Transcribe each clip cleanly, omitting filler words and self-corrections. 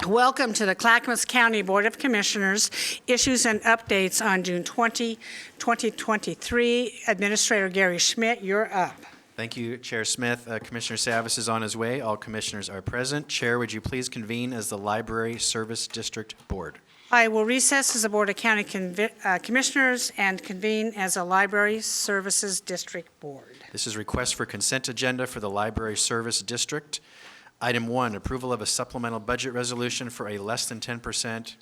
Welcome to the Clackamas County Board of Commissioners. Issues and updates on June 20, 2023. Administrator Gary Schmidt, you're up. Thank you, Chair Smith. Commissioner Savas is on his way. All commissioners are present. Chair, would you please convene as the Library Service District Board? I will recess as the Board of County Commissioners and convene as a Library Services District Board. This is request for consent agenda for the Library Service District. Item 1, approval of a supplemental budget resolution for a less than 10%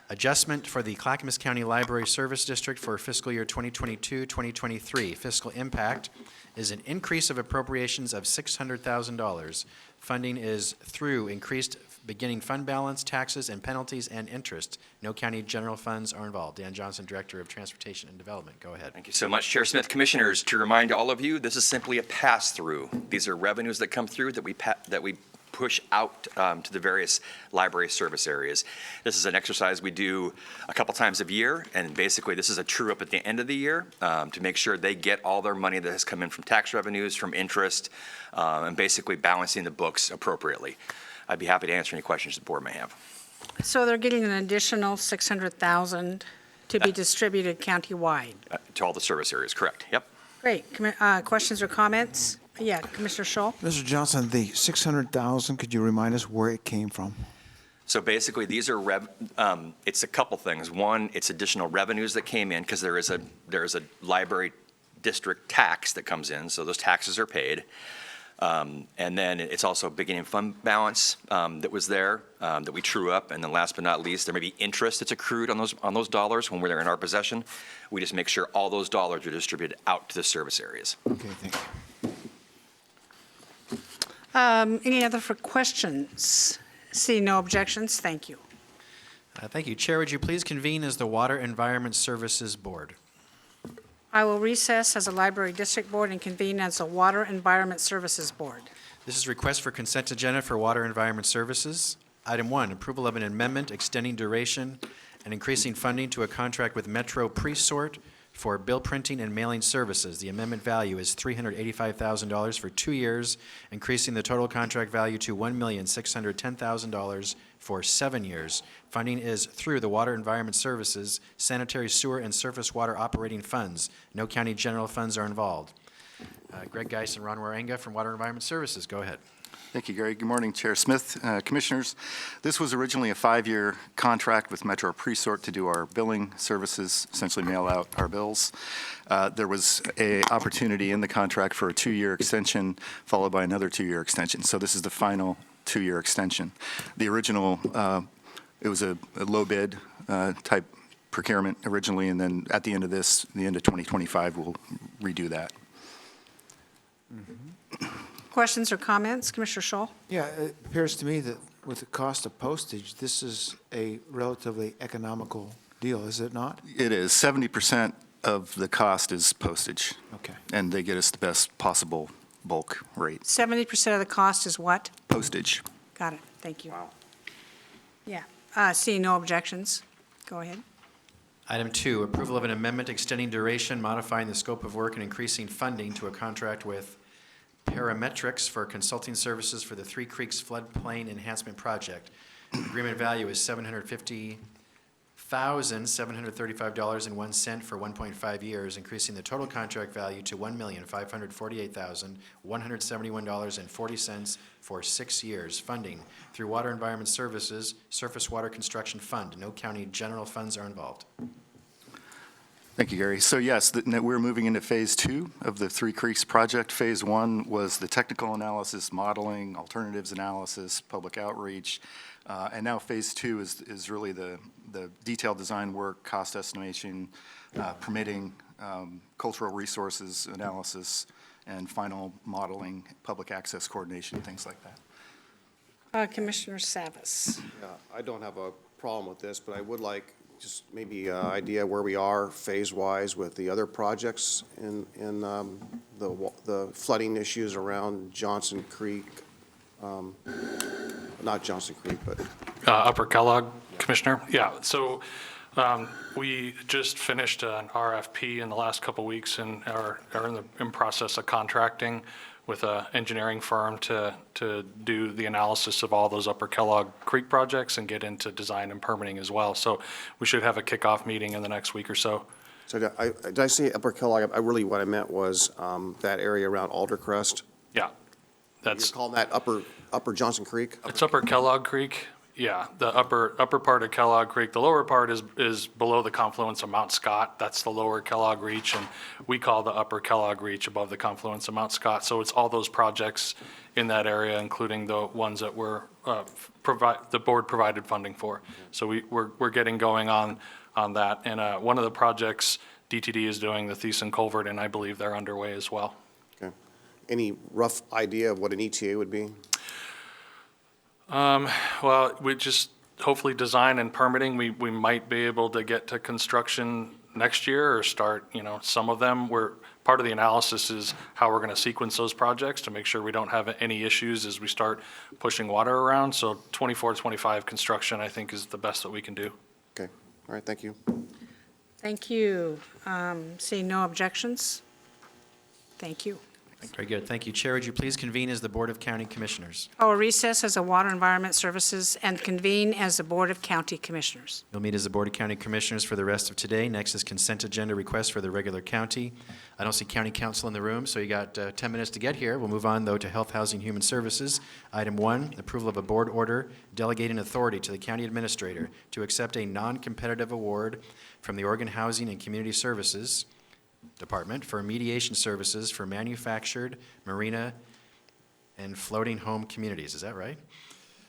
adjustment for the Clackamas County Library Service District for fiscal year 2022-2023. Fiscal impact is an increase of appropriations of $600,000. Funding is through increased beginning fund balance, taxes, and penalties and interest. No county general funds are involved. Dan Johnson, Director of Transportation and Development. Go ahead. Thank you so much, Chair Smith. Commissioners, to remind all of you, this is simply a pass-through. These are revenues that come through that we push out to the various library service areas. This is an exercise we do a couple times a year, and basically this is a true-up at the end of the year to make sure they get all their money that has come in from tax revenues, from interest, and basically balancing the books appropriately. I'd be happy to answer any questions the board may have. So they're getting an additional $600,000 to be distributed countywide. To all the service areas, correct. Yep. Great. Questions or comments? Yeah, Commissioner Scholl. Mr. Johnson, the $600,000, could you remind us where it came from? So basically, these are it's a couple things. One, it's additional revenues that came in because there is a library district tax that comes in, so those taxes are paid. And then it's also beginning fund balance that was there that we true up. And then last but not least, there may be interest that's accrued on those dollars when they're in our possession. We just make sure all those dollars are distributed out to the service areas. Okay, thank you. Any other questions? See no objections. Thank you. Thank you. Chair, would you please convene as the Water Environment Services Board? I will recess as a Library District Board and convene as a Water Environment Services Board. This is request for consent agenda for Water Environment Services. Item 1, approval of an amendment extending duration and increasing funding to a contract with Metro Presort for bill printing and mailing services. The amendment value is $385,000 for 2 years, increasing the total contract value to $1,610,000 for 7 years. Funding is through the Water Environment Services, Sanitary Sewer and Surface Water Operating Funds. No county general funds are involved. Greg Geis and Ron Warenga from Water Environment Services. Go ahead. Thank you, Gary. Good morning, Chair Smith, Commissioners. This was originally a 5-year contract with Metro Presort to do our billing services, essentially mail out our bills. There was an opportunity in the contract for a 2-year extension, followed by another 2-year extension. So this is the final 2-year extension. The original, it was a low bid type procurement originally, and then at the end of this, the end of 2025, we'll redo that. Questions or comments? Commissioner Scholl. Yeah, it appears to me that with the cost of postage, this is a relatively economical deal, is it not? It is. 70% of the cost is postage. Okay. And they get us the best possible bulk rate. 70% of the cost is what? Postage. Got it. Thank you. Wow. Yeah. Seeing no objections, go ahead. Item 2, approval of an amendment extending duration, modifying the scope of work, and increasing funding to a contract with Parametrics for consulting services for the Three Creeks Floodplain Enhancement Project. The agreement value is $750,735.01 for 1.5 years, increasing the total contract value to $1,548,171.40 for 6 years. Funding through Water Environment Services, Surface Water Construction Fund. No county general funds are involved. Thank you, Gary. So yes, we're moving into phase 2 of the Three Creeks project. Phase 1 was the technical analysis, modeling, alternatives analysis, public outreach, and now phase 2 is really the detailed design work, cost estimation, permitting, cultural resources analysis, and final modeling, public access coordination, things like that. Commissioner Savas. Yeah, I don't have a problem with this, but I would like just maybe an idea where we are phase-wise with the other projects in the flooding issues around Johnson Creek, not Johnson Creek, but Upper Kellogg, Commissioner. Yeah, so we just finished an RFP in the last couple of weeks and are in process of contracting with an engineering firm to do the analysis of all those Upper Kellogg Creek projects and get into design and permitting as well. So we should have a kickoff meeting in the next week or so. So did I say Upper Kellogg? I really, what I meant was that area around Aldercrest. Yeah, You're that's, calling that Upper Johnson Creek? it's Upper Kellogg Creek. Yeah, the upper part of Kellogg Creek. The lower part is below the confluence of Mount Scott. That's the lower Kellogg Reach, and we call the upper Kellogg Reach above the confluence of Mount Scott. So it's all those projects in that area, including the ones that the board provided funding for. So we're getting going on that. And one of the projects DTD is doing, the Thiessen Culvert, and I believe they're underway as well. Okay. Any rough idea of what an ETA would be? Well, we just hopefully design and permitting, we might be able to get to construction next year or start, some of them. Part of the analysis is how we're going to sequence those projects to make sure we don't have any issues as we start pushing water around. So 24, 25 construction, I think, is the best that we can do. Okay, all right, thank you. Thank you. Seeing no objections? Thank you. Very good. Thank you. Chair, would you please convene as the Board of County Commissioners? Recess as a Water Environment Services and convene as the Board of County Commissioners. You'll meet as the Board of County Commissioners for the rest of today. Next is consent agenda requests for the regular county. I don't see county council in the room, so you got 10 minutes to get here. We'll move on, though, to Health, Housing, Human Services. Item 1, approval of a board order delegating authority to the county administrator to accept a non-competitive award from the Oregon Housing and Community Services Department for mediation services for manufactured, marina, and floating home communities. Is that right?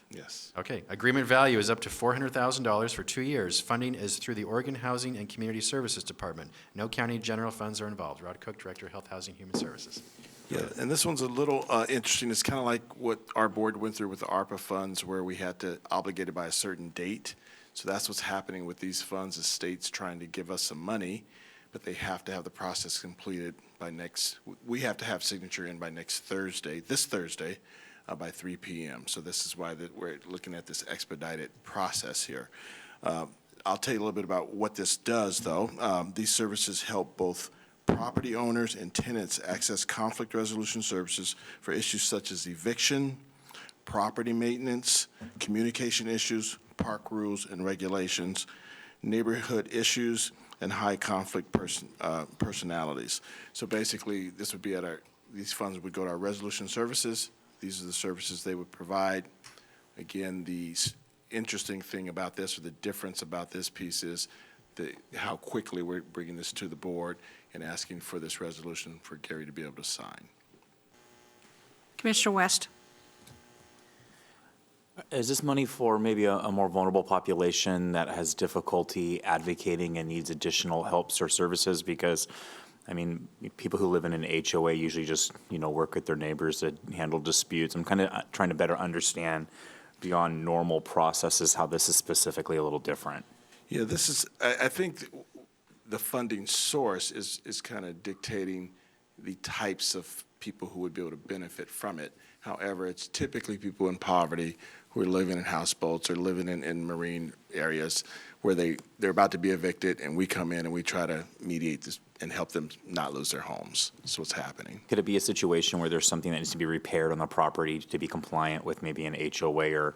Yes. Okay. Agreement value is up to $400,000 for 2 years. Funding is through the Oregon Housing and Community Services Department. No county general funds are involved. Rod Cook, Director of Health, Housing, Human Services. Yeah, and this one's a little interesting. It's kind of like what our board went through with the ARPA funds, where we had to obligate it by a certain date. So that's what's happening with these funds. The state's trying to give us some money, but they have to have the process completed by we have to have signature in by this Thursday, by 3 p.m. So this is why we're looking at this expedited process here. I'll tell you a little bit about what this does, though. These services help both property owners and tenants access conflict resolution services for issues such as eviction, property maintenance, communication issues, park rules and regulations, neighborhood issues, and high conflict personalities. So basically, this would be these funds would go to our resolution services. These are the services they would provide. Again, the interesting thing about this, or the difference about this piece, is how quickly we're bringing this to the board and asking for this resolution for Gary to be able to sign. Commissioner West? Is this money for maybe a more vulnerable population that has difficulty advocating and needs additional helps or services? Because, I mean, people who live in an HOA usually just, work with their neighbors to handle disputes. I'm kind of trying to better understand beyond normal processes how this is specifically a little different. Yeah, I think the funding source is kind of dictating the types of people who would be able to benefit from it. However, it's typically people in poverty who are living in houseboats or living in marine areas where they're about to be evicted, and we come in and we try to mediate this and help them not lose their homes. That's what's happening. Could it be a situation where there's something that needs to be repaired on the property to be compliant with maybe an HOA or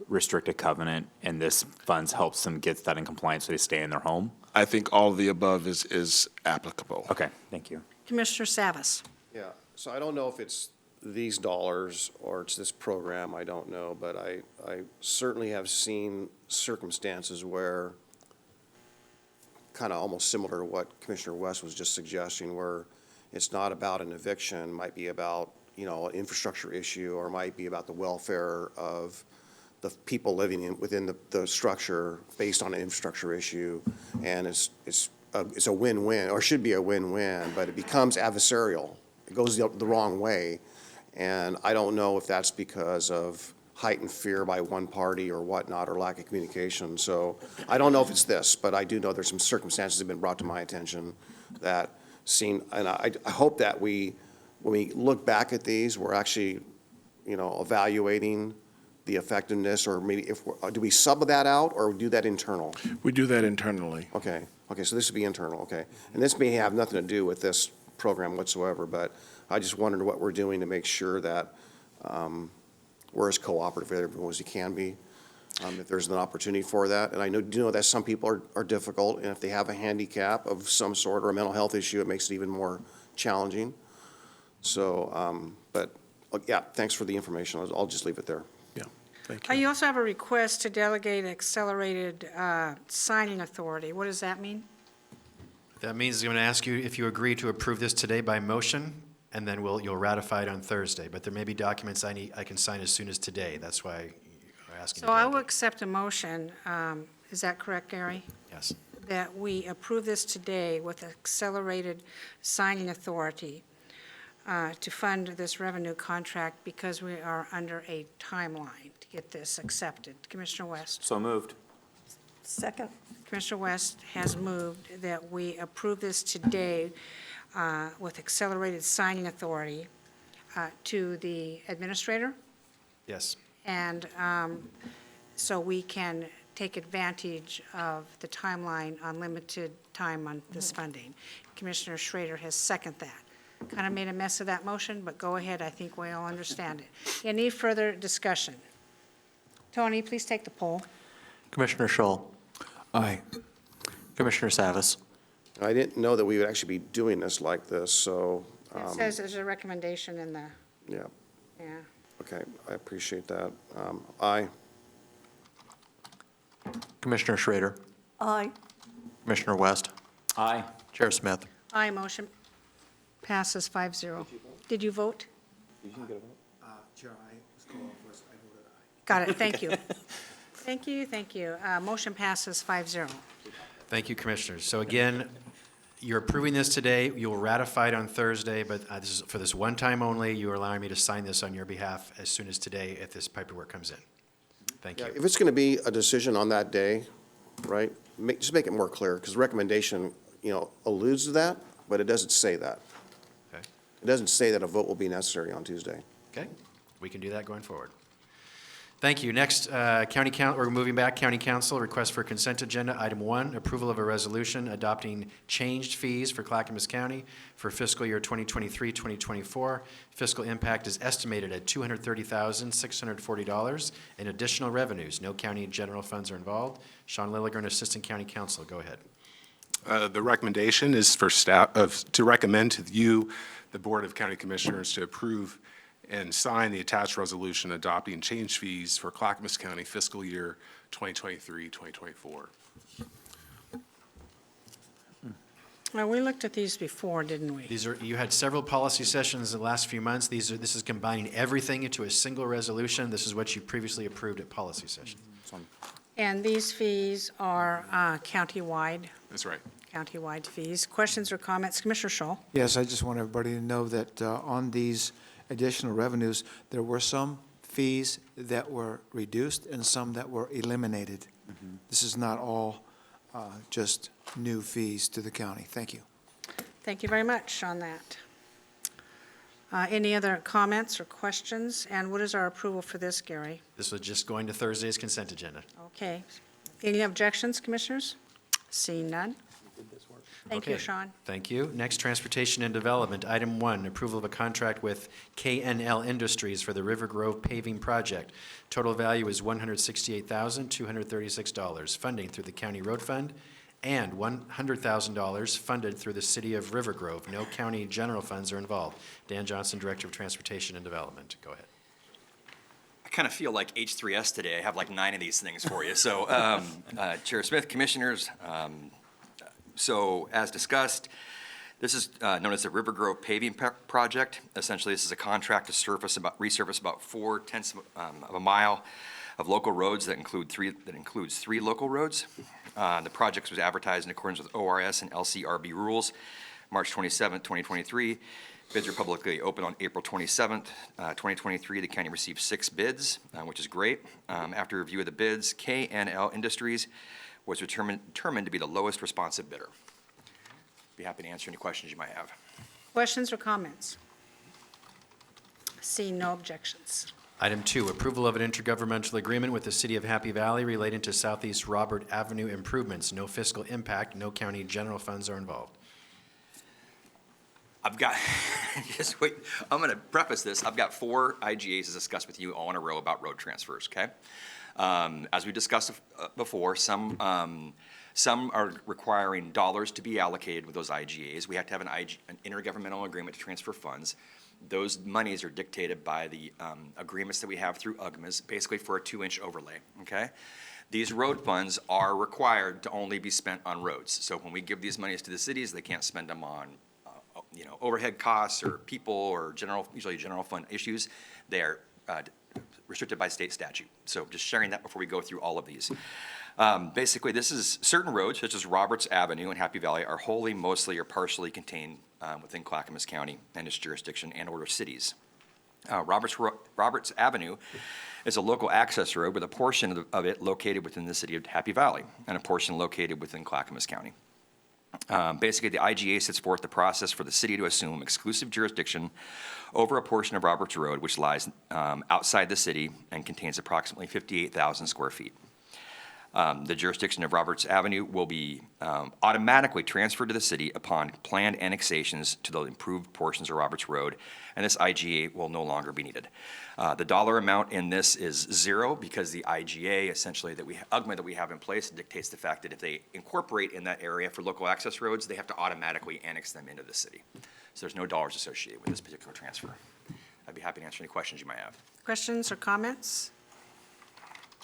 restricted covenant, and this funds helps them get that in compliance so they stay in their home? I think all of the above is applicable. Okay, thank you. Commissioner Savas? Yeah, so I don't know if it's these dollars or it's this program, I don't know, but I certainly have seen circumstances where, kind of almost similar to what Commissioner West was just suggesting, where it's not about an eviction, might be about, an infrastructure issue, or might be about the welfare of the people living within the structure based on an infrastructure issue, and it's a win-win, or should be a win-win, but it becomes adversarial. It goes the wrong way. And I don't know if that's because of heightened fear by one party or whatnot, or lack of communication. So I don't know if it's this, but I do know there's some circumstances that have been brought to my attention that seem, and I hope that when we look back at these, we're actually, evaluating the effectiveness, or maybe do we sub that out or do that internal? We do that internally. Okay, so this would be internal, okay. And this may have nothing to do with this program whatsoever, but I just wondered what we're doing to make sure that we're as cooperative with everyone as we can be, if there's an opportunity for that. And I do know that some people are difficult, and if they have a handicap of some sort or a mental health issue, it makes it even more challenging. So, but, yeah, thanks for the information. I'll just leave it there. Yeah, thank you. You also have a request to delegate accelerated signing authority. What does that mean? That means I'm going to ask you if you agree to approve this today by motion, and then you'll ratify it on Thursday. But there may be documents I can sign as soon as today. That's why you're asking. So I will accept a motion, is that correct, Gary? Yes. That we approve this today with accelerated signing authority to fund this revenue contract because we are under a timeline to get this accepted. Commissioner West? So moved. Second. Commissioner West has moved that we approve this today with accelerated signing authority to the administrator, Yes. and so we can take advantage of the timeline on limited time on this funding. Commissioner Schrader has seconded that. Kind of made a mess of that motion, but go ahead, I think we all understand it. Any further discussion? Tony, please take the poll. Commissioner Schull. Aye. Commissioner Savas. I didn't know that we would actually be doing this like this, so, It says there's a recommendation in the, yeah, yeah. okay, I appreciate that. Aye. Commissioner Schrader. Aye. Commissioner West. Aye. Chair Smith. Aye, motion passes 5-0. Did you vote? Chair, I was called first. I voted aye. Got it, thank you. Thank you, thank you. Motion passes 5-0. Thank you, Commissioners. So again, you're approving this today. You'll ratify it on Thursday, but this is for this one time only. You are allowing me to sign this on your behalf as soon as today if this paperwork comes in. Thank Yeah, you. if it's going to be a decision on that day, right, just make it more clear, because recommendation, alludes to that, but it doesn't say that. Okay. It doesn't say that a vote will be necessary on Tuesday. Okay, we can do that going forward. Thank you. Next, we're moving back. County Council, request for consent agenda. Item 1, approval of a resolution adopting changed fees for Clackamas County for fiscal year 2023-2024. Fiscal impact is estimated at $230,640 in additional revenues. No county general funds are involved. Sean Lilligren, Assistant County Counsel, go ahead. The recommendation is for staff to recommend to you, the Board of County Commissioners, to approve and sign the attached resolution adopting change fees for Clackamas County fiscal year 2023-2024. Well, we looked at these before, didn't we? You had several policy sessions in the last few months. This is combining everything into a single resolution. This is what you previously approved at policy session. And these fees are countywide, That's right. countywide fees. Questions or comments? Commissioner Schull? Yes, I just want everybody to know that on these additional revenues, there were some fees that were reduced and some that were eliminated. This is not all just new fees to the county. Thank you. Thank you very much on that. Any other comments or questions? And what is our approval for this, Gary? This was just going to Thursday's consent agenda. Okay. Any objections, Commissioners? Seeing none. Thank you, Okay. Sean. Thank you. Next, Transportation and Development. Item 1, approval of a contract with KNL Industries for the River Grove paving project. Total value is $168,236. Funding through the County Road Fund and $100,000 funded through the City of River Grove. No county general funds are involved. Dan Johnson, Director of Transportation and Development. Go ahead. I kind of feel like H3S today. I have like 9 of these things for you. So, Chair Smith, Commissioners, so as discussed, this is known as the River Grove Paving Project. Essentially, this is a contract to resurface about 4/10 of a mile of local roads that includes 3 local roads. The project was advertised in accordance with ORS and LCRB rules, March 27th, 2023. Bids were publicly open on April 27th, 2023. The county received 6 bids, which is great. After review of the bids, KNL Industries was determined to be the lowest responsive bidder. Be happy to answer any questions you might have. Questions or comments? Seeing no objections. Item 2, approval of an intergovernmental agreement with the City of Happy Valley relating to Southeast Robert Avenue improvements. No fiscal impact, no county general funds are involved. I've got, just wait, I'm going to preface this. I've got 4 IGAs to discuss with you all in a row about road transfers, okay? As we discussed before, some are requiring dollars to be allocated with those IGAs. We have to have an intergovernmental agreement to transfer funds. Those monies are dictated by the agreements that we have through UGMAs, basically for a 2-inch overlay, okay? These road funds are required to only be spent on roads. So when we give these monies to the cities, they can't spend them on overhead costs or people or usually general fund issues. They are restricted by state statute. So just sharing that before we go through all of these. Basically, this is certain roads, such as Roberts Avenue and Happy Valley, are wholly, mostly, or partially contained within Clackamas County and its jurisdiction and/or cities. Roberts Avenue is a local access road with a portion of it located within the city of Happy Valley and a portion located within Clackamas County. Basically, the IGA sets forth the process for the city to assume exclusive jurisdiction over a portion of Roberts Road, which lies outside the city and contains approximately 58,000 square feet. The jurisdiction of Roberts Avenue will be automatically transferred to the city upon planned annexations to the improved portions of Roberts Road, and this IGA will no longer be needed. The dollar amount in this is 0 because the IGA essentially UGMA that we have in place dictates the fact that if they incorporate in that area for local access roads, they have to automatically annex them into the city. So there's no dollars associated with this particular transfer. I'd be happy to answer any questions you might have. Questions or comments?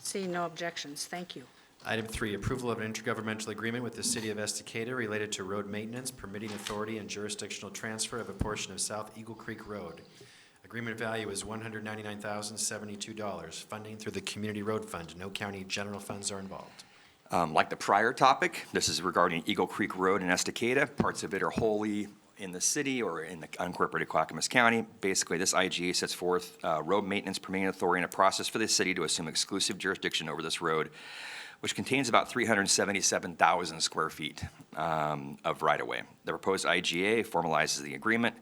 Seeing no objections, thank you. Item 3, approval of an intergovernmental agreement with the City of Estacada related to road maintenance, permitting authority, and jurisdictional transfer of a portion of South Eagle Creek Road. Agreement value is $199,072. Funding through the Community Road Fund. No county general funds are involved. Like the prior topic, this is regarding Eagle Creek Road in Estacada. Parts of it are wholly in the city or in the unincorporated Clackamas County. Basically, this IGA sets forth road maintenance permitting authority and a process for the city to assume exclusive jurisdiction over this road, which contains about 377,000 square feet of right-of-way. The proposed IGA formalizes the agreement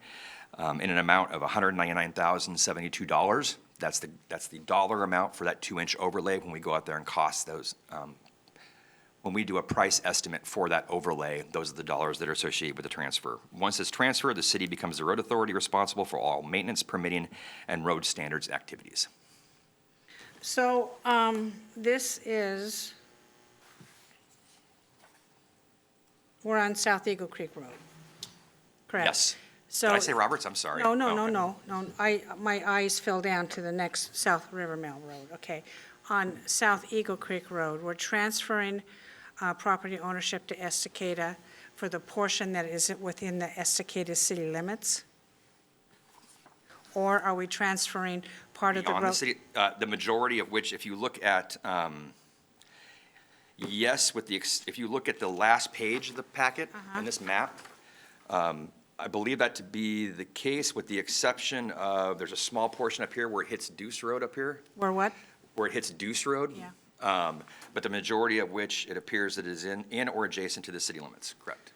in an amount of $199,072. That's the dollar amount for that 2-inch overlay when we go out there and cost those. When we do a price estimate for that overlay, those are the dollars that are associated with the transfer. Once it's transferred, the city becomes the road authority responsible for all maintenance, permitting, and road standards activities. So this is, we're on South Eagle Creek Road, correct? Yes. So, Did I say Roberts? I'm sorry. No, Oh, my eyes fell down to the next South River Mill Road, okay. On South Eagle Creek Road, we're transferring property ownership to Estacada for the portion that is within the Estacada city limits? Or are we transferring part of the road? Beyond the city, the majority of which, if you look at, yes, if you look at the last page of the packet in this map, I believe that to be the case with the exception of, there's a small portion up here where it hits Deuce Road up here, Where what? where it hits Deuce Road. Yeah. But the majority of which it appears that is in or adjacent to the city limits, correct?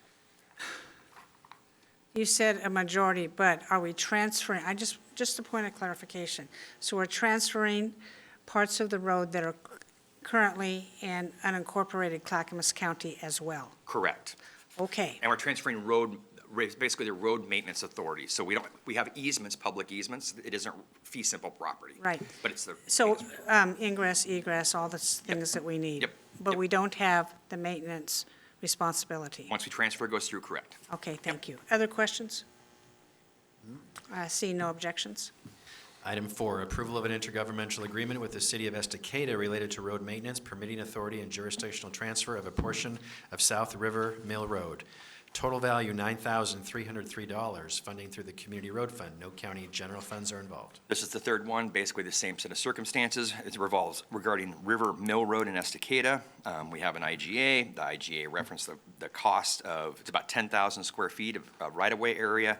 You said a majority, but are we transferring, just a point of clarification. So we're transferring parts of the road that are currently in unincorporated Clackamas County as well? Correct. Okay, And we're transferring basically the road maintenance authority. So we have easements, public easements. It isn't fee simple property. right. But it's the. So ingress, egress, all the things that we need? Yep. But Yep. we don't have the maintenance responsibility? Once we transfer, it goes through, correct. Okay, thank you. Other questions? I see no objections. Item 4, approval of an intergovernmental agreement with the City of Estacada related to road maintenance, permitting authority, and jurisdictional transfer of a portion of South River Mill Road. Total value $9,303. Funding through the Community Road Fund. No county general funds are involved. This is the third one, basically the same set of circumstances. It revolves regarding River Mill Road in Estacada. We have an IGA. The IGA referenced the cost of, it's about 10,000 square feet of right-of-way area.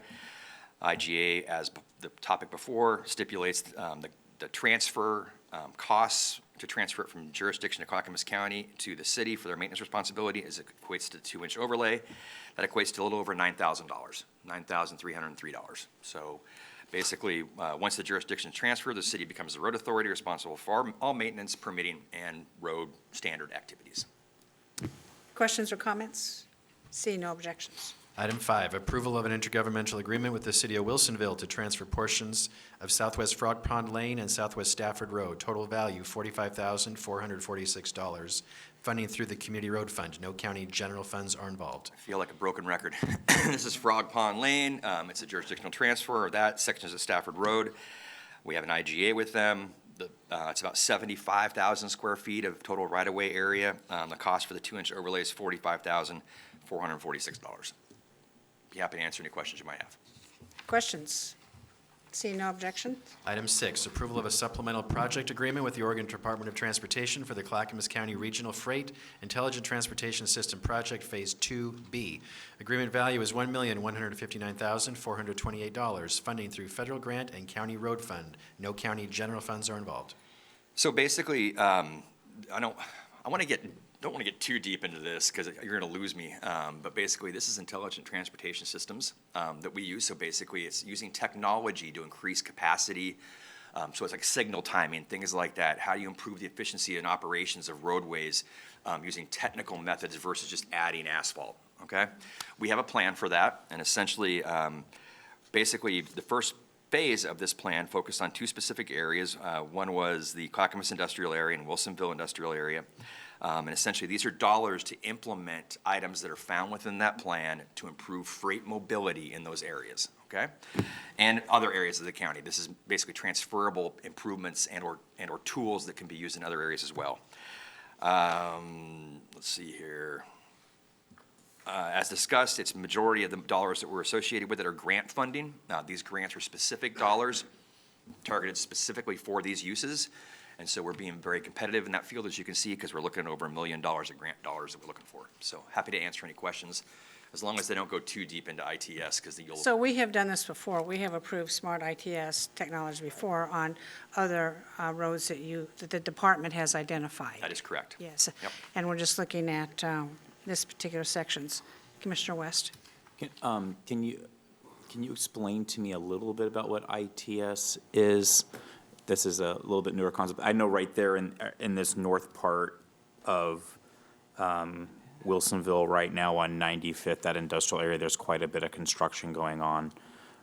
IGA, as the topic before, stipulates the transfer costs to transfer it from jurisdiction of Clackamas County to the city for their maintenance responsibility as it equates to 2-inch overlay. That equates to a little over $9,000, $9,303. So basically, once the jurisdiction is transferred, the city becomes the road authority responsible for all maintenance, permitting, and road standard activities. Questions or comments? See no objections. Item 5, approval of an intergovernmental agreement with the City of Wilsonville to transfer portions of Southwest Frog Pond Lane and Southwest Stafford Road. Total value $45,446. Funding through the Community Road Fund. No county general funds are involved. I feel like a broken record. This is Frog Pond Lane. It's a jurisdictional transfer of that section of Stafford Road. We have an IGA with them. It's about 75,000 square feet of total right-of-way area. The cost for the 2-inch overlay is $45,446. Be happy to answer any questions you might have. Questions? See no objection? Item 6, approval of a supplemental project agreement with the Oregon Department of Transportation for the Clackamas County Regional Freight Intelligent Transportation System Project Phase 2B. Agreement value is $1,159,428. Funding through federal grant and county road fund. No county general funds are involved. So basically, don't want to get too deep into this because you're going to lose me. But basically, this is intelligent transportation systems that we use. So basically, it's using technology to increase capacity. So it's like signal timing, things like that. How do you improve the efficiency and operations of roadways using technical methods versus just adding asphalt? Okay, we have a plan for that, and essentially, basically, the first phase of this plan focused on 2 specific areas. One was the Clackamas Industrial Area and Wilsonville Industrial Area. And essentially, these are dollars to implement items that are found within that plan to improve freight mobility in those areas, okay? And other areas of the county. This is basically transferable improvements and/or tools that can be used in other areas as well. Let's see here. As discussed, it's majority of the dollars that were associated with it are grant funding. Now, these grants are specific dollars targeted specifically for these uses. And so we're being very competitive in that field, as you can see, because we're looking at over $1 million of grant dollars that we're looking for. So happy to answer any questions, as long as they don't go too deep into ITS, because you'll. So we have done this before. We have approved smart ITS technology before on other roads that the department has identified. That is correct. Yes. Yep. And we're just looking at this particular sections. Commissioner West? Can you explain to me a little bit about what ITS is? This is a little bit newer concept. I know right there in this north part of Wilsonville right now on 95th, that industrial area, there's quite a bit of construction going on.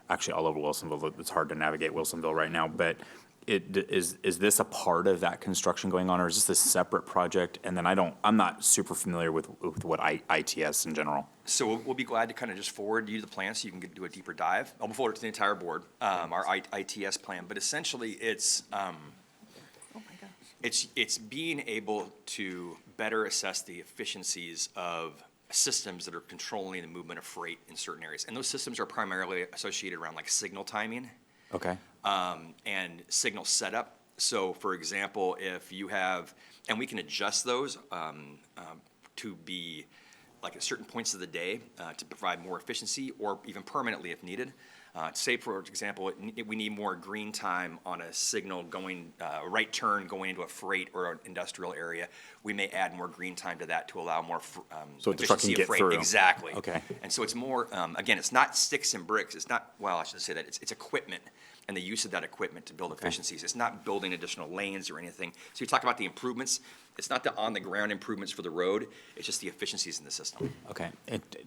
Actually, all over Wilsonville. It's hard to navigate Wilsonville right now, but is this a part of that construction going on, or is this a separate project? And then I'm not super familiar with what ITS in general. So we'll be glad to kind of just forward you the plan so you can do a deeper dive. I'll forward it to the entire board, our ITS plan. But essentially, it's it's being able to better assess the efficiencies of systems that are controlling the movement of freight in certain areas. And those systems are primarily associated around like signal timing. Okay. And signal setup. So, for example, if you have, and we can adjust those to be like at certain points of the day to provide more efficiency or even permanently if needed. Say, for example, we need more green time on a signal going, a right turn going into a freight or an industrial area. We may add more green time to that to allow more so the truck can efficiency of get freight. through. Exactly. Okay. And so it's more, again, it's not sticks and bricks. It's not, well, I should say that. It's equipment and the use of that equipment to build efficiencies. It's not building additional lanes or anything. So you talk about the improvements. It's not the on-the-ground improvements for the road. It's just the efficiencies in the system. Okay.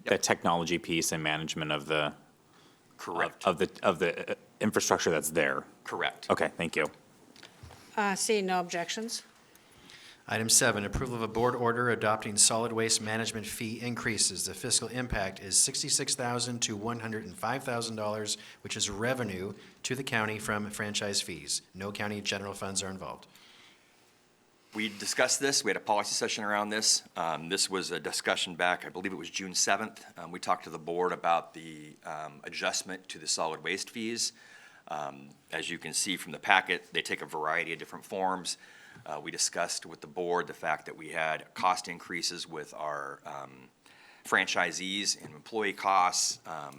The technology piece and management of the Correct. of the infrastructure that's there. Correct. Okay. Thank you. Seeing no objections? Item 7, approval of a board order adopting solid waste management fee increases. The fiscal impact is $66,000 to $105,000, which is revenue to the county from franchise fees. No county general funds are involved. We discussed this. We had a policy session around this. This was a discussion back, I believe it was June 7th. We talked to the board about the adjustment to the solid waste fees. As you can see from the packet, they take a variety of different forms. We discussed with the board the fact that we had cost increases with our franchisees in employee costs,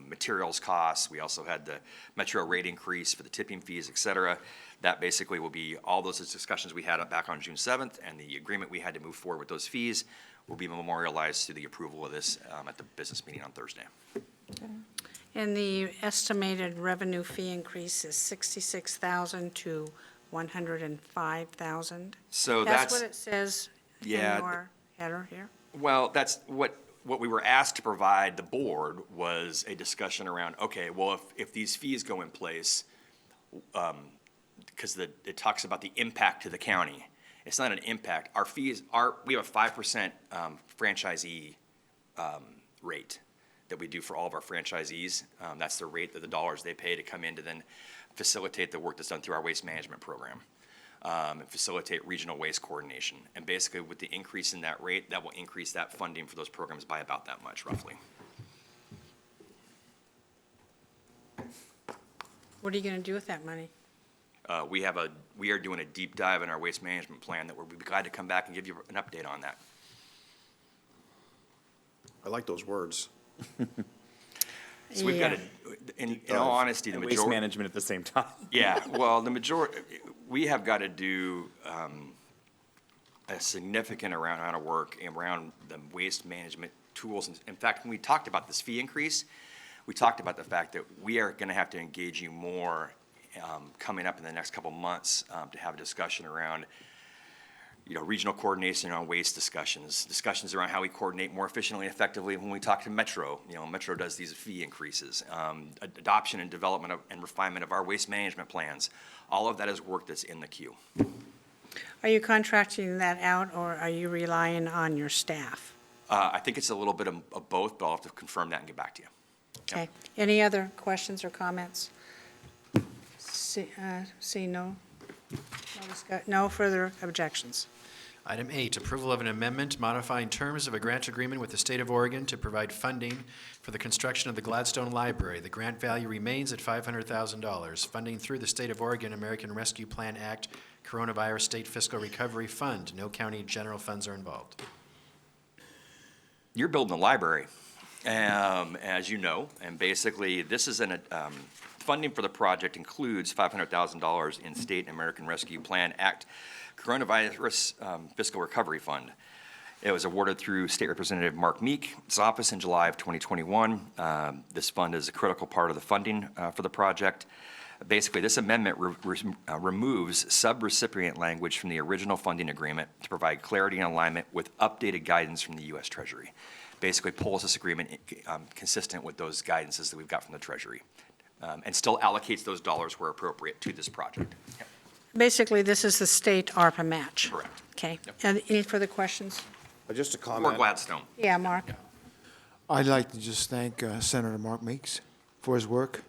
materials costs. We also had the metro rate increase for the tipping fees, et cetera. That basically will be all those discussions we had back on June 7th, and the agreement we had to move forward with those fees will be memorialized through the approval of this at the business meeting on Thursday. And the estimated revenue fee increase is $66,000 to $105,000? So That's what it says in yeah, your header here? Well, that's what what we were asked to provide the board was a discussion around, okay, well, if these fees go in place, because it talks about the impact to the county. It's not an impact. Our fees are, we have a 5% franchisee rate that we do for all of our franchisees. That's the rate that the dollars they pay to come in to then facilitate the work that's done through our waste management program. And facilitate regional waste coordination. And basically, with the increase in that rate, that will increase that funding for those programs by about that much, roughly. What are you going to do with that money? We are doing a deep dive in our waste management plan that we'll be glad to come back and give you an update on that. I like those words. So we've got in all honesty, the And waste majority. management at the same time. Yeah, well, we have got to do a significant amount of work around the waste management tools. In fact, when we talked about this fee increase, we talked about the fact that we are going to have to engage you more coming up in the next couple months to have a discussion around, regional coordination on waste discussions around how we coordinate more efficiently and effectively when we talk to Metro. Metro does these fee increases, adoption and development and refinement of our waste management plans. All of that is work that's in the queue. Are you contracting that out, or are you relying on your staff? I think it's a little bit of both, but I'll have to confirm that and get back to you. Okay. Any other questions or comments? See no further objections. Item 8, approval of an amendment modifying terms of a grant agreement with the State of Oregon to provide funding for the construction of the Gladstone Library. The grant value remains at $500,000. Funding through the State of Oregon American Rescue Plan Act Coronavirus State Fiscal Recovery Fund. No county general funds are involved. You're building a library, as you know, and basically this is funding for the project includes $500,000 in State American Rescue Plan Act Coronavirus Fiscal Recovery Fund. It was awarded through State Representative Mark Meek's office in July of 2021. This fund is a critical part of the funding for the project. Basically, this amendment removes sub-recipient language from the original funding agreement to provide clarity and alignment with updated guidance from the U.S. Treasury. Basically pulls this agreement consistent with those guidances that we've got from the Treasury, and still allocates those dollars where appropriate to this project. Basically, this is the state ARPA match. Correct. Okay. Yep. And any further questions? Just a Or comment. Gladstone. Yeah, Mark? I'd like to just thank Senator Mark Meeks for his work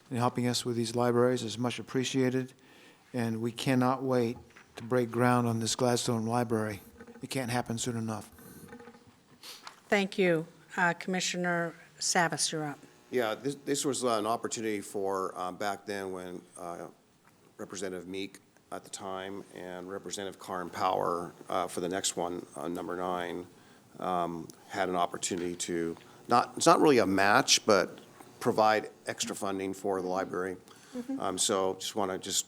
in helping us with these libraries. It's much appreciated, and we cannot wait to break ground on this Gladstone Library. It can't happen soon enough. Thank you. Commissioner Savas, you're up. Yeah, this was an opportunity for, back then when Representative Meek at the time and Representative Karin Power for the next one, number 9, had an opportunity to, it's not really a match, but provide extra funding for the library. So just want to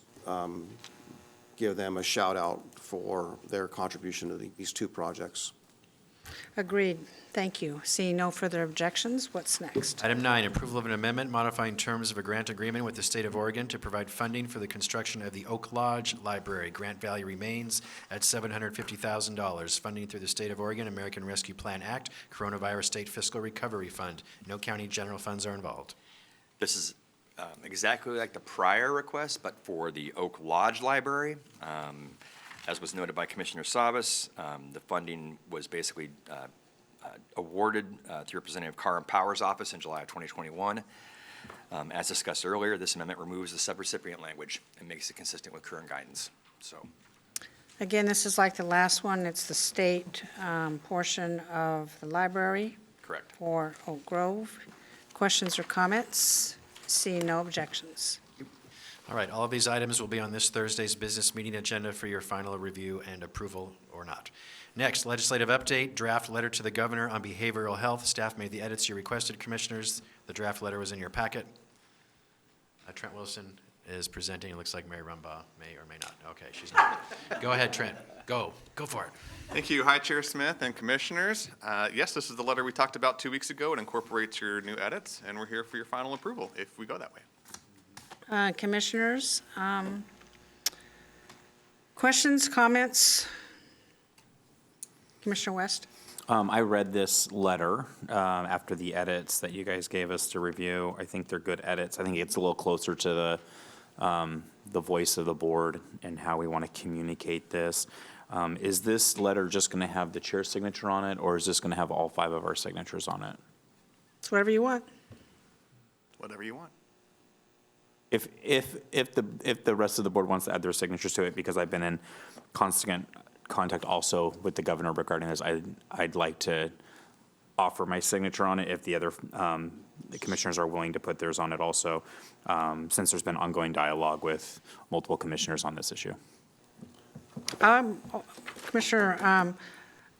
give them a shout out for their contribution to these 2 projects. Agreed. Thank you. Seeing no further objections, what's next? Item 9, approval of an amendment modifying terms of a grant agreement with the State of Oregon to provide funding for the construction of the Oak Lodge Library. Grant value remains at $750,000. Funding through the State of Oregon American Rescue Plan Act Coronavirus State Fiscal Recovery Fund. No county general funds are involved. This is exactly like the prior request, but for the Oak Lodge Library. As was noted by Commissioner Savas, the funding was basically awarded through Representative Karin Power's office in July of 2021. As discussed earlier, this amendment removes the subrecipient language and makes it consistent with current guidance. So, Again, this is like the last one. It's the state portion of the library correct. for Oak Grove. Questions or comments? Seeing no objections. All right, all of these items will be on this Thursday's business meeting agenda for your final review and approval or not. Next, legislative update, draft letter to the governor on behavioral health. Staff made the edits you requested, commissioners. The draft letter was in your packet. Trent Wilson is presenting. It looks like Mary Rumbaugh may or may not. Okay, she's not. Go ahead, Trent. Go for it. Thank you. Hi, Chair Smith and Commissioners. Yes, this is the letter we talked about 2 weeks ago. It incorporates your new edits, and we're here for your final approval if we go that way. Commissioners, questions, comments? Commissioner West? I read this letter after the edits that you guys gave us to review. I think they're good edits. I think it's a little closer to the voice of the board and how we want to communicate this. Is this letter just going to have the chair's signature on it, or is this going to have all 5 of our signatures on it? It's whatever you want. Whatever you want. If the rest of the board wants to add their signatures to it, because I've been in constant contact also with the governor regarding this, I'd like to offer my signature on it if the other the commissioners are willing to put theirs on it also, since there's been ongoing dialogue with multiple commissioners on this issue. Commissioner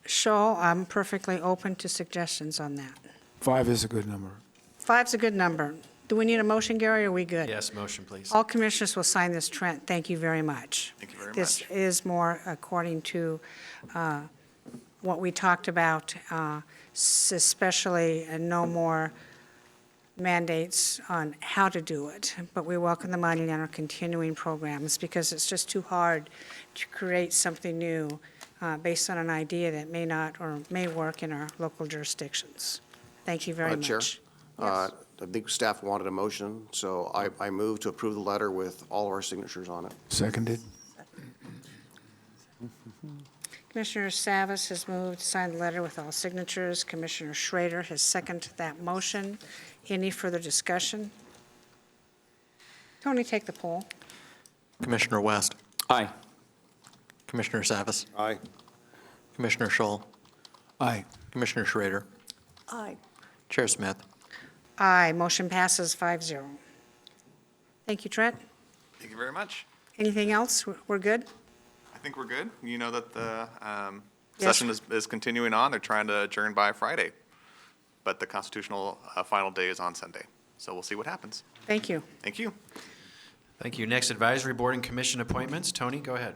Shaw, I'm perfectly open to suggestions on that. 5 is a good number. 5's a good number. Do we need a motion, Gary, or are we good? Yes, motion, please. All commissioners will sign this, Trent. Thank you very much. Thank you very This much. is more according to what we talked about, especially no more mandates on how to do it. But we welcome the money in our continuing programs because it's just too hard to create something new based on an idea that may not or may work in our local jurisdictions. Thank you very much. Chair? Yes. I think staff wanted a motion, so I move to approve the letter with all of our signatures on it. Seconded. Commissioner Savas has moved to sign the letter with all signatures. Commissioner Schrader has seconded that motion. Any further discussion? Tony, take the poll. Commissioner West, Aye. Commissioner Savas, Aye. Commissioner Schull, Aye. Commissioner Schrader, Aye. Chair Smith. Aye, motion passes 5-0. Thank you, Trent. Thank you very much. Anything else? We're good? I think we're good. You know that the Yes. session is continuing on. They're trying to adjourn by Friday, but the constitutional final day is on Sunday. So we'll see what happens. Thank you. Thank you. Thank you. Next, advisory board and commission appointments. Tony, go ahead.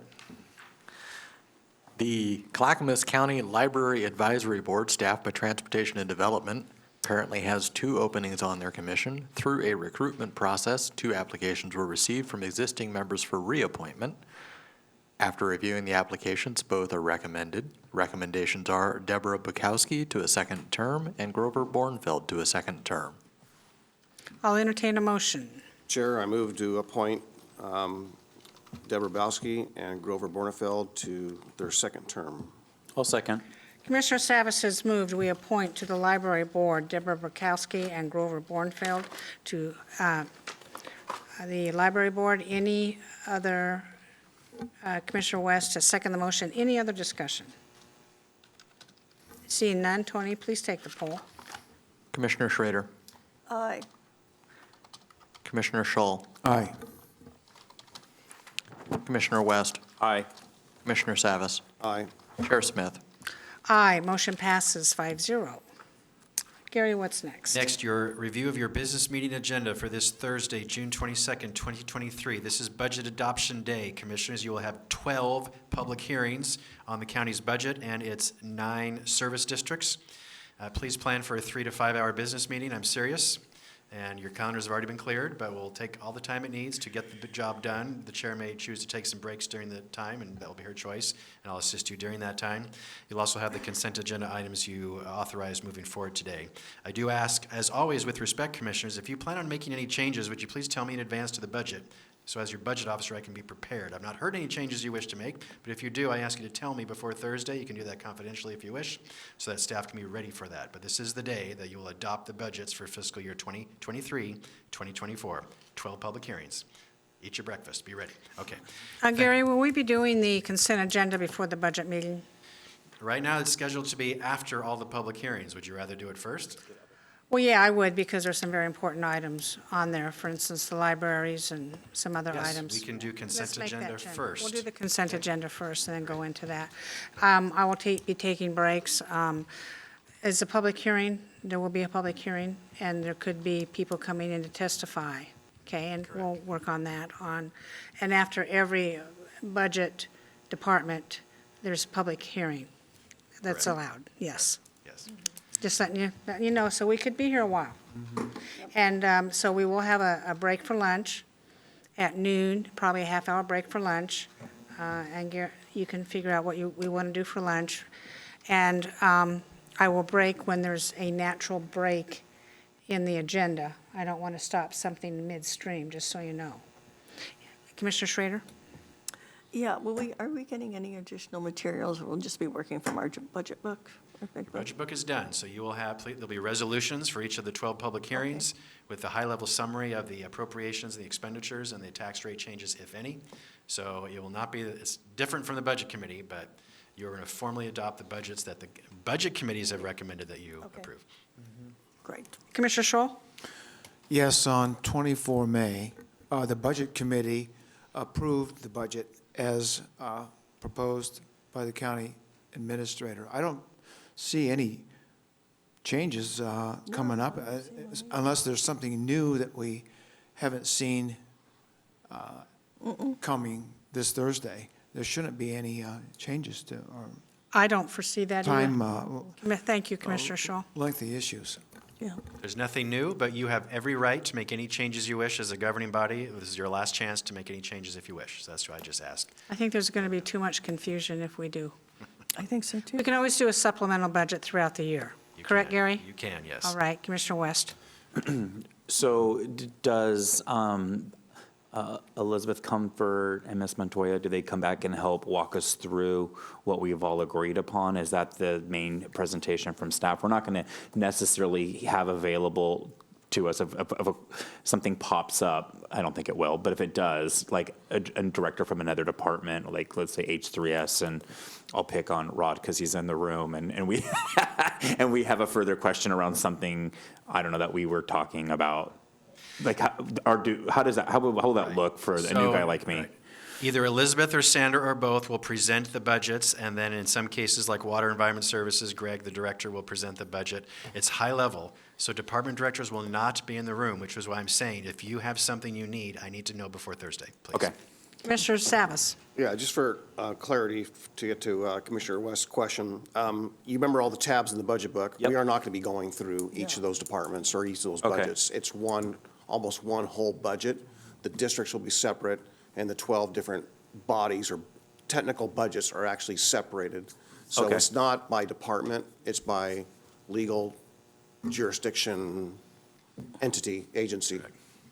The Clackamas County Library Advisory Board, staffed by Transportation and Development, currently has 2 openings on their commission. Through a recruitment process, 2 applications were received from existing members for reappointment. After reviewing the applications, both are recommended. Recommendations are Deborah Bukowski to a 2nd term and Grover Bornfeld to a 2nd term. I'll entertain a motion. Chair, I move to appoint Deborah Bowski and Grover Bornefeld to their 2nd term. I'll second. Commissioner Savas has moved, we appoint to the library board Deborah Bukowski and Grover Bornfeld to the library board. Any other, Commissioner West has seconded the motion. Any other discussion? Seeing none, Tony, please take the poll. Commissioner Schrader, Aye. Commissioner Schull, Aye. Commissioner West, Aye. Commissioner Savas, Aye. Chair Smith. Aye, motion passes 5-0. Gary, what's next? Next, your review of your business meeting agenda for this Thursday, June 22nd, 2023. This is Budget Adoption Day. Commissioners, you will have 12 public hearings on the county's budget and its 9 service districts. Please plan for a 3 to 5 hour business meeting. I'm serious. And your calendars have already been cleared, but we'll take all the time it needs to get the job done. The chair may choose to take some breaks during the time, and that will be her choice, and I'll assist you during that time. You'll also have the consent agenda items you authorized moving forward today. I do ask, as always with respect, commissioners, if you plan on making any changes, would you please tell me in advance to the budget? So as your budget officer, I can be prepared. I've not heard any changes you wish to make, but if you do, I ask you to tell me before Thursday. You can do that confidentially if you wish, so that staff can be ready for that. But this is the day that you will adopt the budgets for fiscal year 2023, 2024. 12 public hearings. Eat your breakfast. Be ready. Okay. Gary, will we be doing the consent agenda before the budget meeting? Right now, it's scheduled to be after all the public hearings. Would you rather do it first? Well, yeah, I would, because there's some very important items on there. For instance, the libraries and some other items. Yes, we can do consent Let's make that agenda change. first. We'll do the consent agenda first and then go into that. I will be taking breaks. As a public hearing, there will be a public hearing, and there could be people coming in to testify, okay? And we'll work on that. And after every budget department, there's a public hearing that's Correct. allowed, yes. Yes. Just letting you know, so we could be here a while. And so we will have a break for lunch at noon, probably a half-hour break for lunch. And you can figure out what we want to do for lunch. And I will break when there's a natural break in the agenda. I don't want to stop something midstream, just so you know. Commissioner Schrader? Yeah, well, are we getting any additional materials, or we'll just be working from our budget book? Or big book? Budget book is done, so you will have, there'll be resolutions for each of the 12 public hearings with the high-level summary of the appropriations, the expenditures, and the tax rate changes, if any. So it will not be, it's different from the Budget Committee, but you're going to formally adopt the budgets that the budget committees have recommended that you approve. Great. Commissioner Scholl? Yes, on 24 May, the Budget Committee approved the budget as proposed by the county administrator. I don't see any changes coming up, unless there's something new that we haven't seen coming this Thursday. There shouldn't be any changes to our I don't foresee that either. time Thank you, Commissioner Scholl. lengthy issues. Yeah. There's nothing new, but you have every right to make any changes you wish as a governing body. This is your last chance to make any changes if you wish. So that's what I just asked. I think there's going to be too much confusion if we do. I think so, too. We can always do a supplemental budget throughout the year. You Correct, can. Gary? You can, yes. All right, Commissioner West. So does Elizabeth Comfort and Ms. Montoya, do they come back and help walk us through what we've all agreed upon? Is that the main presentation from staff? We're not going to necessarily have available to us if something pops up. I don't think it will, but if it does, like a director from another department, like let's say H3S, and I'll pick on Rod because he's in the room, and we and we have a further question around something, I don't know, that we were talking about. Like, how will that look for a new guy like me? Either Elizabeth or Sandra or both will present the budgets, and then in some cases like Water Environment Services, Greg, the director, will present the budget. It's high level, so department directors will not be in the room, which is why I'm saying, if you have something you need, I need to know before Thursday, please. Okay. Commissioner Savas. Yeah, just for clarity, to get to Commissioner West's question, you remember all the tabs in the budget book? Yep. We are not going to be going through each of those departments or each of those Okay. budgets. It's almost one whole budget. The districts will be separate, and the 12 different bodies or technical budgets are actually separated. So Okay. it's not by department, it's by legal jurisdiction, entity, agency.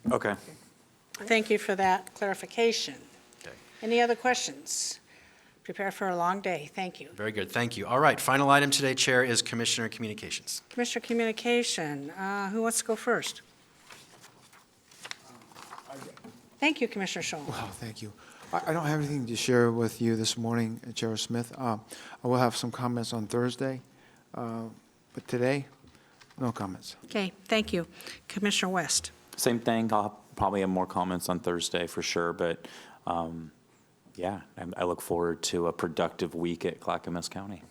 Okay. Thank you for that clarification. Okay. Any other questions? Prepare for a long day. Thank you. Very good, thank you. All right, final item today, Chair, is Commissioner Communications. Commissioner Communication, who wants to go first? Thank you, Commissioner Scholl. Well, thank you. I don't have anything to share with you this morning, Chair Smith. I will have some comments on Thursday, but today, no comments. Okay, thank you. Commissioner West. Same thing. I'll probably have more comments on Thursday for sure, but yeah, I look forward to a productive week at Clackamas County.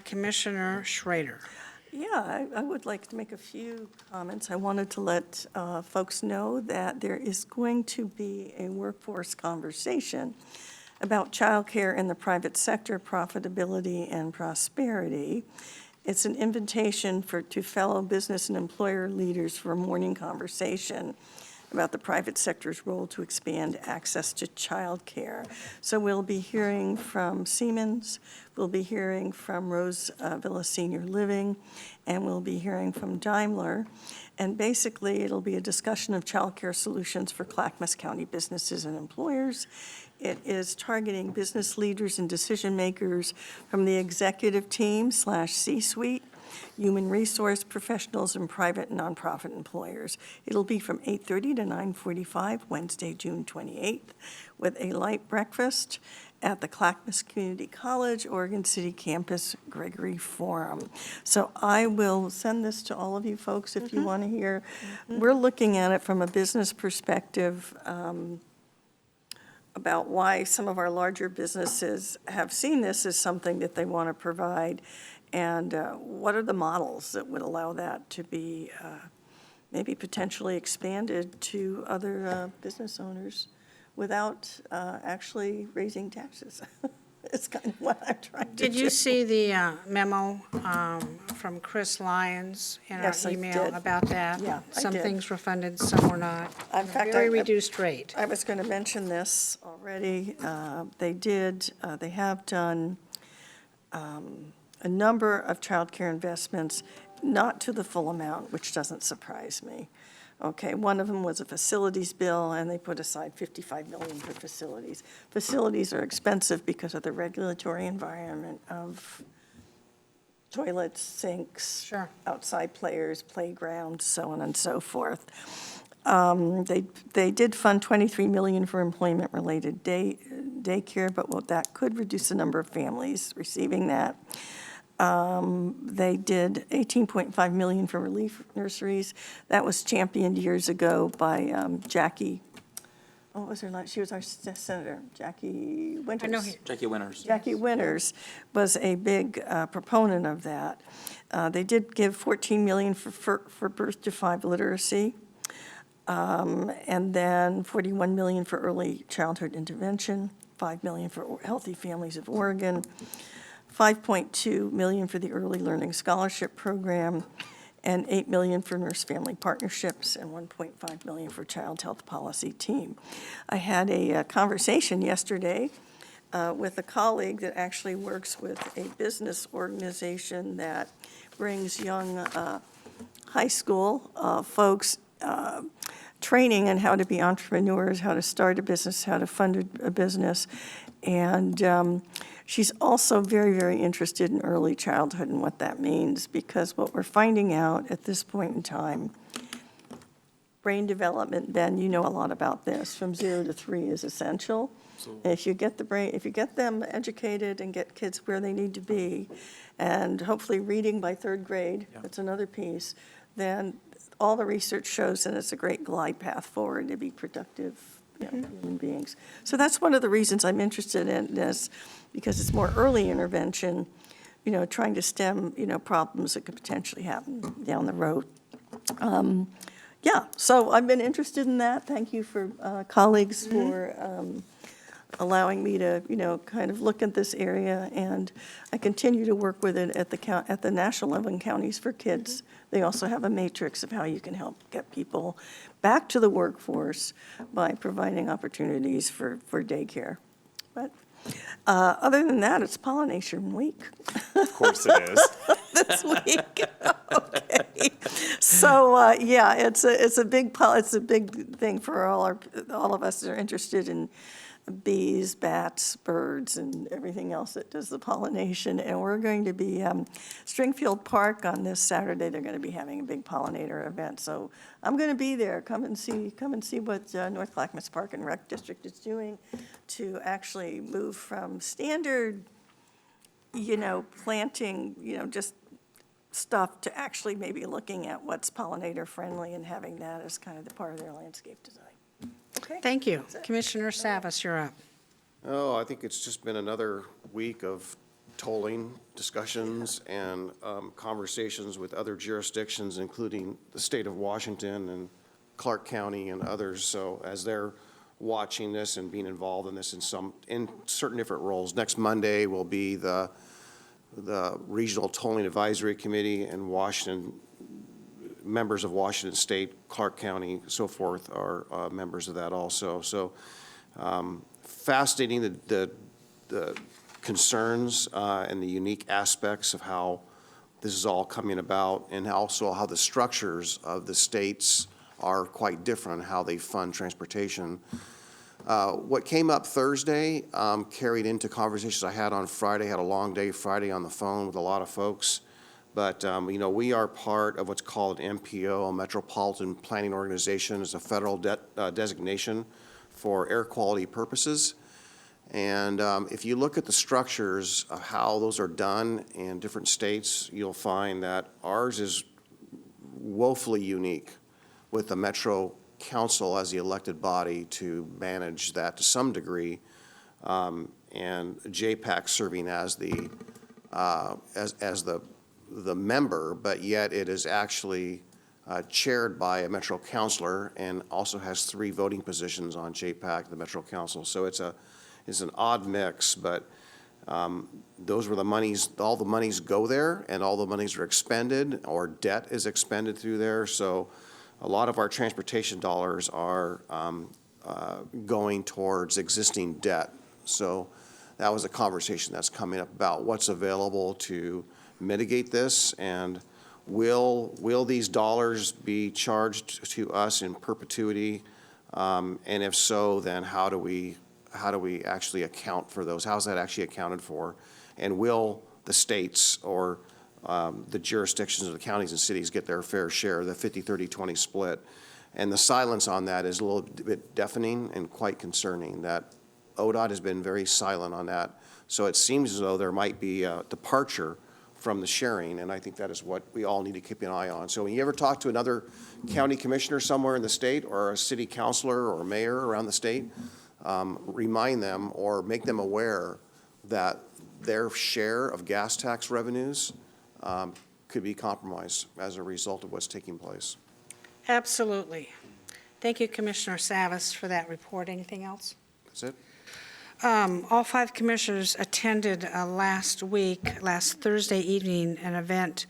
Commissioner Schrader. Yeah, I would like to make a few comments. I wanted to let folks know that there is going to be a workforce conversation about childcare in the private sector, profitability and prosperity. It's an invitation to fellow business and employer leaders for a morning conversation about the private sector's role to expand access to childcare. So we'll be hearing from Siemens, we'll be hearing from Rose Villa Senior Living, and we'll be hearing from Daimler. And basically, it'll be a discussion of childcare solutions for Clackamas County businesses and employers. It is targeting business leaders and decision makers from the executive team / C-suite, human resource professionals, and private and nonprofit employers. It'll be from 8:30 to 9:45, Wednesday, June 28th, with a light breakfast at the Clackamas Community College, Oregon City Campus, Gregory Forum. So I will send this to all of you folks if you want to hear. We're looking at it from a business perspective, about why some of our larger businesses have seen this as something that they want to provide, and what are the models that would allow that to be maybe potentially expanded to other business owners without actually raising taxes. It's kind of what I'm trying to do. Did you see the memo from Chris Lyons in our Yes, I email did. about that? Yeah, I Some did. things were funded, some were not. In fact, Very I- reduced rate. I was going to mention this already. They have done a number of childcare investments, not to the full amount, which doesn't surprise me. Okay, one of them was a facilities bill, and they put aside $55 million for facilities. Facilities are expensive because of the regulatory environment of toilets, sinks, Sure. outside players, playgrounds, so on and so forth. They did fund $23 million for employment-related daycare, but that could reduce the number of families receiving that. They did $18.5 million for relief nurseries. That was championed years ago by Jackie, what was her name? She was our senator, Jackie Winters. I know her. Jackie Winters. Jackie Winters was a big proponent of that. They did give $14 million for birth to 5 literacy, and then $41 million for early childhood intervention, $5 million for Healthy Families of Oregon, $5.2 million for the Early Learning Scholarship Program, and $8 million for Nurse Family Partnerships, and $1.5 million for Child Health Policy Team. I had a conversation yesterday with a colleague that actually works with a business organization that brings young high school folks training on how to be entrepreneurs, how to start a business, how to fund a business. And she's also very, very interested in early childhood and what that means, because what we're finding out at this point in time, brain development, Ben, you know a lot about this, from 0 to 3 is essential. If you get if you get them educated and get kids where they need to be, and hopefully reading by 3rd grade, that's another piece, then all the research shows that it's a great glide path forward to be productive human beings. So that's one of the reasons I'm interested in this, because it's more early intervention, trying to stem, problems that could potentially happen down the road. So I've been interested in that. Thank you for colleagues for allowing me to, kind of look at this area. And I continue to work with it at the national level in Counties for Kids. They also have a matrix of how you can help get people back to the workforce by providing opportunities for daycare. But other than that, it's Pollination Week. Of course it is. This week. Okay. So it's a big thing for all of us that are interested in bees, bats, birds, and everything else that does the pollination. And we're going to be Stringfield Park on this Saturday. They're going to be having a big pollinator event. So I'm going to be there. Come and see what North Clackamas Park and Rec District is doing to actually move from standard, planting, just stuff to actually maybe looking at what's pollinator friendly and having that as kind of the part of their landscape design. Okay. Thank you. Commissioner Savas, you're up. Oh, I think it's just been another week of tolling discussions and conversations with other jurisdictions, including the state of Washington and Clark County and others. So as they're watching this and being involved in this in certain different roles. Next Monday will be the Regional Tolling Advisory Committee in Washington. Members of Washington State, Clark County, so forth are members of that also. So fascinating the concerns and the unique aspects of how this is all coming about, and also how the structures of the states are quite different, how they fund transportation. What came up Thursday carried into conversations I had on Friday. Had a long day Friday on the phone with a lot of folks. But, we are part of what's called MPO, a Metropolitan Planning Organization. It's a federal designation for air quality purposes. And if you look at the structures of how those are done in different states, you'll find that ours is woefully unique, with the Metro Council as the elected body to manage that to some degree, and JPAC serving as the member, but yet it is actually chaired by a Metro Councilor and also has 3 voting positions on JPAC, the Metro Council. So it's an odd mix, but those were the monies, all the monies go there, and all the monies are expended, or debt is expended through there. So a lot of our transportation dollars are going towards existing debt. So that was a conversation that's coming up about what's available to mitigate this, and will these dollars be charged to us in perpetuity? And if so, then how do we actually account for those? How's that actually accounted for? And will the states or the jurisdictions of the counties and cities get their fair share, the 50-30-20 split? And the silence on that is a little bit deafening and quite concerning, that ODOT has been very silent on that. So it seems as though there might be a departure from the sharing, and I think that is what we all need to keep an eye on. So when you ever talk to another county commissioner somewhere in the state, or a city councilor or mayor around the state, remind them or make them aware that their share of gas tax revenues could be compromised as a result of what's taking place. Absolutely. Thank you, Commissioner Savas, for that report. Anything else? That's it? All 5 commissioners attended last Thursday evening, an event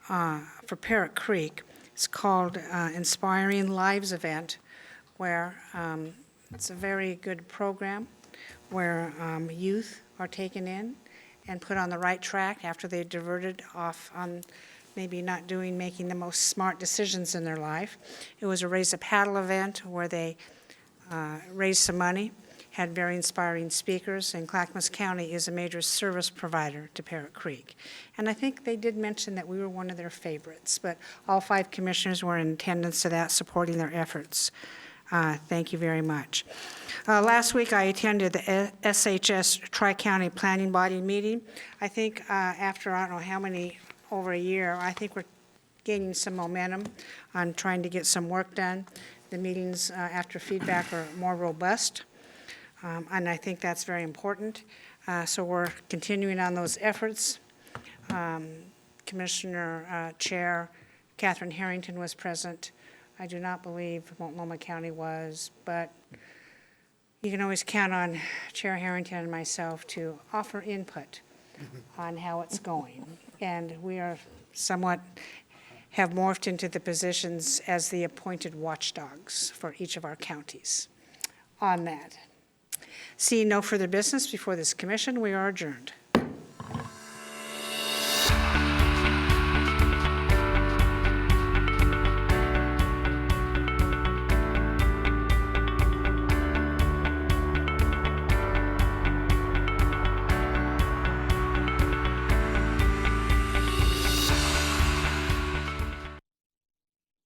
for Parrot Creek. It's called Inspiring Lives Event, where it's a very good program where youth are taken in and put on the right track after they've diverted off on maybe not making the most smart decisions in their life. It was a Raise a Paddle event where they raised some money, had very inspiring speakers, and Clackamas County is a major service provider to Parrot Creek. And I think they did mention that we were one of their favorites, but all 5 commissioners were in attendance to that, supporting their efforts. Thank you very much. Last week, I attended the SHS Tri-County Planning Body meeting. I think after, I don't know how many, over a year, I think we're gaining some momentum on trying to get some work done. The meetings after feedback are more robust, and I think that's very important. So we're continuing on those efforts. Commissioner Chair Catherine Harrington was present. I do not believe Multnomah County was, but you can always count on Chair Harrington and myself to offer input on how it's going. And we are have morphed into the positions as the appointed watchdogs for each of our counties on that. Seeing no further business before this commission, we are adjourned.